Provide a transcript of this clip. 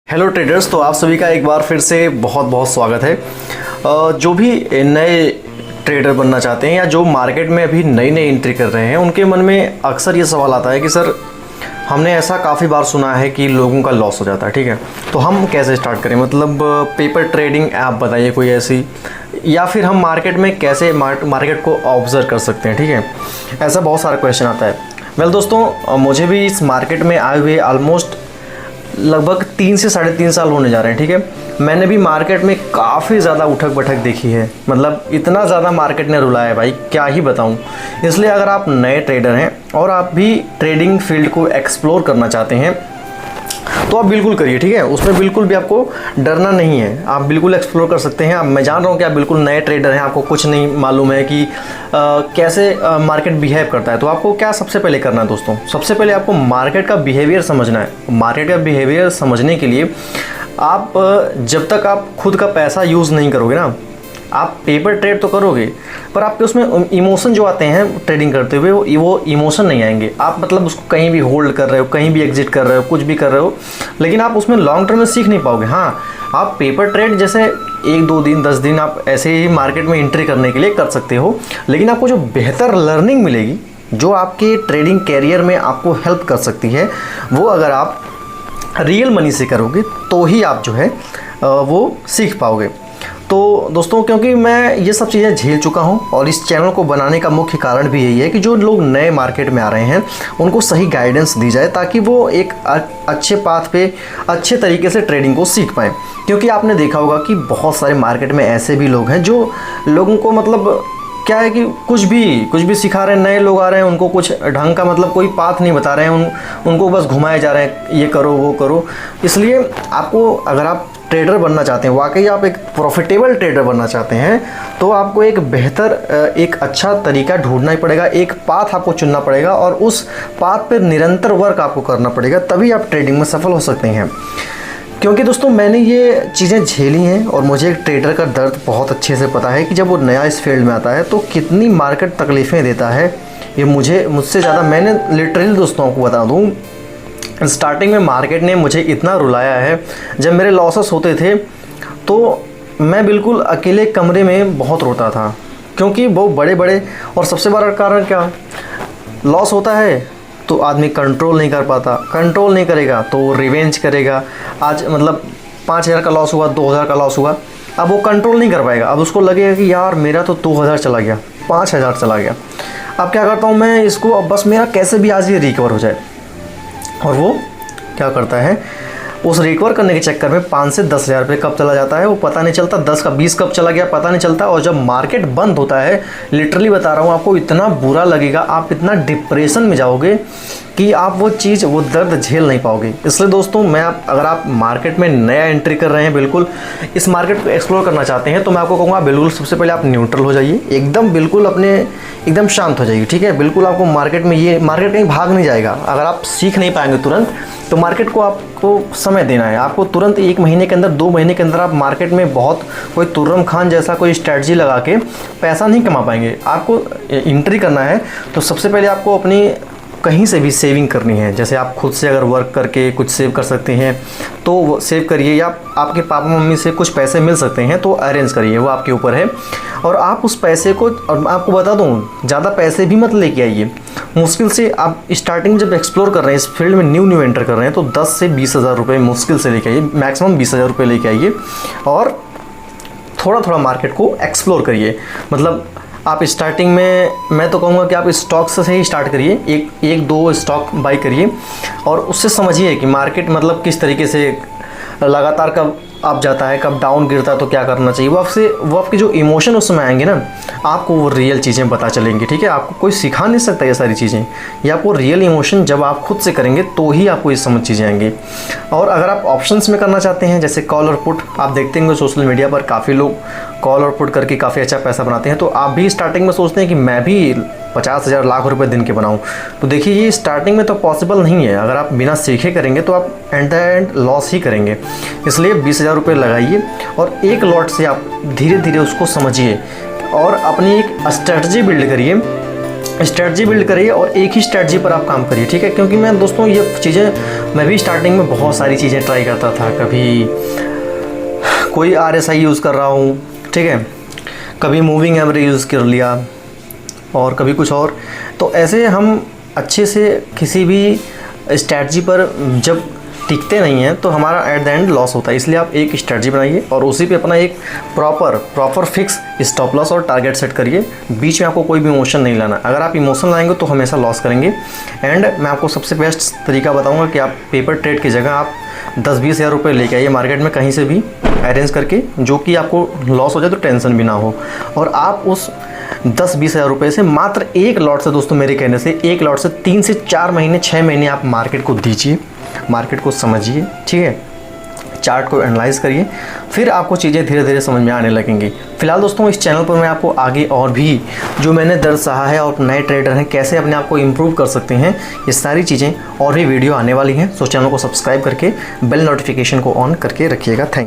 Hello traders, तो आप सभी का एक बार फिर से बहुत बहुत स्वागत है। जो भी नए ट्रेडर बनना चाहते हैं या जो मार्केट में अभी नई नई एंट्री कर रहे हैं, उनके मन में अक्सर ये सवाल आता है कि सर हमने ऐसा काफ़ी बार सुना है कि लोगों का लॉस हो जाता है। ठीक है, तो हम कैसे स्टार्ट करें? मतलब पेपर ट्रेडिंग ऐप बताइए कोई ऐसी, या फिर हम मार्केट में कैसे मार्केट को ऑब्जर्व कर सकते हैं। ठीक है, ऐसा बहुत सारा क्वेश्चन आता है। वेल दोस्तों, मुझे भी इस मार्केट में आए हुए ऑलमोस्ट लगभग 3 से 3.5 साल होने जा रहे हैं। ठीक है, मैंने भी मार्केट में काफ़ी ज़्यादा उठक बैठक देखी है। मतलब इतना ज़्यादा मार्केट ने रुलाया है भाई, क्या ही बताऊं। इसलिए अगर आप नए ट्रेडर हैं और आप भी ट्रेडिंग फील्ड को एक्सप्लोर करना चाहते हैं तो आप बिल्कुल करिए। ठीक है, उसमें बिल्कुल भी आपको डरना नहीं है, आप बिल्कुल एक्सप्लोर कर सकते हैं। अब मैं जान रहा हूँ कि आप बिल्कुल नए ट्रेडर हैं, आपको कुछ नहीं मालूम है कि कैसे मार्केट बिहेव करता है। तो आपको क्या सबसे पहले करना है दोस्तों? सबसे पहले आपको मार्केट का बिहेवियर समझना है। मार्केट का बिहेवियर समझने के लिए आप जब तक आप खुद का पैसा यूज़ नहीं करोगे ना, आप पेपर ट्रेड तो करोगे पर आपके उसमें इमोशन जो आते हैं ट्रेडिंग करते हुए, वो इमोशन नहीं आएंगे। आप मतलब उसको कहीं भी होल्ड कर रहे हो, कहीं भी एग्जिट कर रहे हो, कुछ भी कर रहे हो, लेकिन आप उसमें लॉन्ग टर्म में सीख नहीं पाओगे। हाँ, आप पेपर ट्रेड जैसे 1-2 दिन 10 दिन आप ऐसे ही मार्केट में एंट्री करने के लिए कर सकते हो, लेकिन आपको जो बेहतर लर्निंग मिलेगी, जो आपके ट्रेडिंग कैरियर में आपको हेल्प कर सकती है, वो अगर आप रियल मनी से करोगे तो ही आप जो है वो सीख पाओगे। तो दोस्तों, क्योंकि मैं ये सब चीज़ें झेल चुका हूँ और इस चैनल को बनाने का मुख्य कारण भी यही है कि जो लोग नए मार्केट में आ रहे हैं उनको सही गाइडेंस दी जाए, ताकि वो एक अच्छे पाथ पे अच्छे तरीके से ट्रेडिंग को सीख पाएँ। क्योंकि आपने देखा होगा कि बहुत सारे मार्केट में ऐसे भी लोग हैं जो लोगों को मतलब क्या है कि कुछ भी सिखा रहे हैं। नए लोग आ रहे हैं, उनको कुछ ढंग का मतलब कोई पाथ नहीं बता रहे हैं, उनको बस घुमाए जा रहे हैं, ये करो वो करो। इसलिए आपको, अगर आप ट्रेडर बनना चाहते हैं, वाकई आप एक प्रॉफिटेबल ट्रेडर बनना चाहते हैं, तो आपको एक बेहतर एक अच्छा तरीका ढूंढना ही पड़ेगा, एक पाथ आपको चुनना पड़ेगा और उस पाथ पर निरंतर वर्क आपको करना पड़ेगा, तभी आप ट्रेडिंग में सफल हो सकते हैं। क्योंकि दोस्तों, मैंने ये चीज़ें झेली हैं और मुझे एक ट्रेडर का दर्द बहुत अच्छे से पता है कि जब वो नया इस फील्ड में आता है तो कितनी मार्केट तकलीफ़ें देता है। ये मुझसे ज़्यादा, मैंने लिटरली दोस्तों को बता दूँ, स्टार्टिंग में मार्केट ने मुझे इतना रुलाया है। जब मेरे लॉसेस होते थे तो मैं बिल्कुल अकेले कमरे में बहुत रोता था, क्योंकि वो बड़े और सबसे बड़ा कारण क्या, लॉस होता है तो आदमी कंट्रोल नहीं कर पाता, कंट्रोल नहीं करेगा तो वो रिवेंज करेगा। आज मतलब 5,000 का लॉस हुआ, 2,000 का लॉस हुआ, अब वो कंट्रोल नहीं कर पाएगा। अब उसको लगेगा कि यार मेरा तो 2,000 चला गया, 5,000 चला गया। अब क्या करता हूँ मैं इसको, अब बस मेरा कैसे भी आज ये रिकवर हो जाए। और वो क्या करता है, उस रिकवर करने के चक्कर में 5 से 10,000 रुपये कब चला जाता है वो पता नहीं चलता, 10 का 20 कब चला गया पता नहीं चलता। और जब मार्केट बंद होता है, लिटरली बता रहा हूँ आपको, इतना बुरा लगेगा, आप इतना डिप्रेशन में जाओगे कि आप वो चीज़, वो दर्द झेल नहीं पाओगे। इसलिए दोस्तों, अगर आप मार्केट में नया एंट्री कर रहे हैं, बिल्कुल इस मार्केट को एक्सप्लोर करना चाहते हैं, तो मैं आपको कहूँगा बिल्कुल सबसे पहले आप न्यूट्रल हो जाइए, एकदम बिल्कुल एकदम शांत हो जाइए। ठीक है, बिल्कुल आपको मार्केट कहीं भाग नहीं जाएगा। अगर आप सीख नहीं पाएंगे तुरंत, तो मार्केट को आपको समय देना है। आपको तुरंत 1 महीने के अंदर, 2 महीने के अंदर आप मार्केट में बहुत कोई तुर्रम खान जैसा कोई स्ट्रेटजी लगा के पैसा नहीं कमा पाएंगे। आपको एंट्री करना है तो सबसे पहले आपको अपनी कहीं से भी सेविंग करनी है। जैसे आप खुद से अगर वर्क करके कुछ सेव कर सकते हैं तो वो सेव करिए, या आपके पापा मम्मी से कुछ पैसे मिल सकते हैं तो अरेंज करिए, वो आपके ऊपर है। और आप उस पैसे को, और मैं आपको बता दूं, ज़्यादा पैसे भी मत लेके आइए। मुश्किल से आप स्टार्टिंग जब एक्सप्लोर कर रहे हैं, इस फील्ड में न्यू एंटर कर रहे हैं, तो 10 से 20,000 रुपये मुश्किल से लेके आइए, मैक्सिमम 20,000 रुपये लेके आइए और थोड़ा मार्केट को एक्सप्लोर करिए। मतलब आप स्टार्टिंग में, मैं तो कहूँगा कि आप स्टॉक से ही स्टार्ट करिए, एक 2 स्टॉक बाई करिए और उससे समझिए कि मार्केट मतलब किस तरीके से लगातार कब अप जाता है, कब डाउन गिरता है, तो क्या करना चाहिए। वो आपके जो इमोशन उस समय आएंगे ना, आपको वो रियल चीज़ें पता चलेंगी। ठीक है, आपको कोई सिखा नहीं सकता ये सारी चीज़ें, ये आपको रियल इमोशन जब आप खुद से करेंगे तो ही आपको ये समझ चीज़ें आएंगी। और अगर आप ऑप्शंस में करना चाहते हैं, जैसे कॉल और पुट, आप देखते होंगे सोशल मीडिया पर काफ़ी लोग कॉल और पुट करके काफ़ी अच्छा पैसा बनाते हैं। तो आप भी स्टार्टिंग में सोचते हैं कि मैं भी 50,000 लाख रुपए दिन के बनाऊं, तो देखिए ये स्टार्टिंग में तो पॉसिबल नहीं है। अगर आप बिना सीखे करेंगे तो आप एंड लॉस ही करेंगे। इसलिए 20,000 रुपये लगाइए और एक लॉट से आप धीरे धीरे उसको समझिए और अपनी एक स्ट्रेटजी बिल्ड करिए स्ट्रेटजी बिल्ड करिए और एक ही स्ट्रेटजी पर आप काम करिए, ठीक है। क्योंकि मैं दोस्तों ये चीज़ें मैं भी स्टार्टिंग में बहुत सारी चीज़ें ट्राई करता था, कभी कोई RSI यूज़ कर रहा हूँ, ठीक है, कभी मूविंग एवरेज यूज़ कर लिया और कभी कुछ और। तो ऐसे हम अच्छे से किसी भी स्ट्रेटजी पर जब टिकते नहीं हैं तो हमारा एट द एंड लॉस होता है। इसलिए आप एक स्ट्रेटजी बनाइए और उसी पे अपना एक प्रॉपर फिक्स स्टॉप लॉस और टारगेट सेट करिए। बीच में आपको कोई भी इमोशन नहीं लाना। अगर आप इमोशन लाएंगे तो हमेशा लॉस करेंगे। एंड मैं आपको सबसे बेस्ट तरीका बताऊंगा कि आप पेपर ट्रेड की जगह आप 10-20 हज़ार रुपये लेके आइए मार्केट में कहीं से भी अरेंज करके, जो कि आपको लॉस हो जाए तो टेंशन भी ना हो। और आप उस 10-20 हज़ार रुपये से मात्र एक लॉट से, दोस्तों मेरे कहने से एक लॉट से 3 से 4 महीने 6 महीने आप मार्केट को दीजिए, मार्केट को समझिए, ठीक है, चार्ट को एनालाइज करिए, फिर आपको चीज़ें धीरे धीरे समझ में आने लगेंगी। फिलहाल दोस्तों इस चैनल पर मैं आपको आगे और भी जो मैंने दर्द सहा है और नए ट्रेडर हैं कैसे अपने आप को इम्प्रूव कर सकते हैं, ये सारी चीज़ें और भी वीडियो आने वाली हैं। सो चैनल को सब्सक्राइब करके बेल नोटिफिकेशन को ऑन करके रखिएगा। Thank you.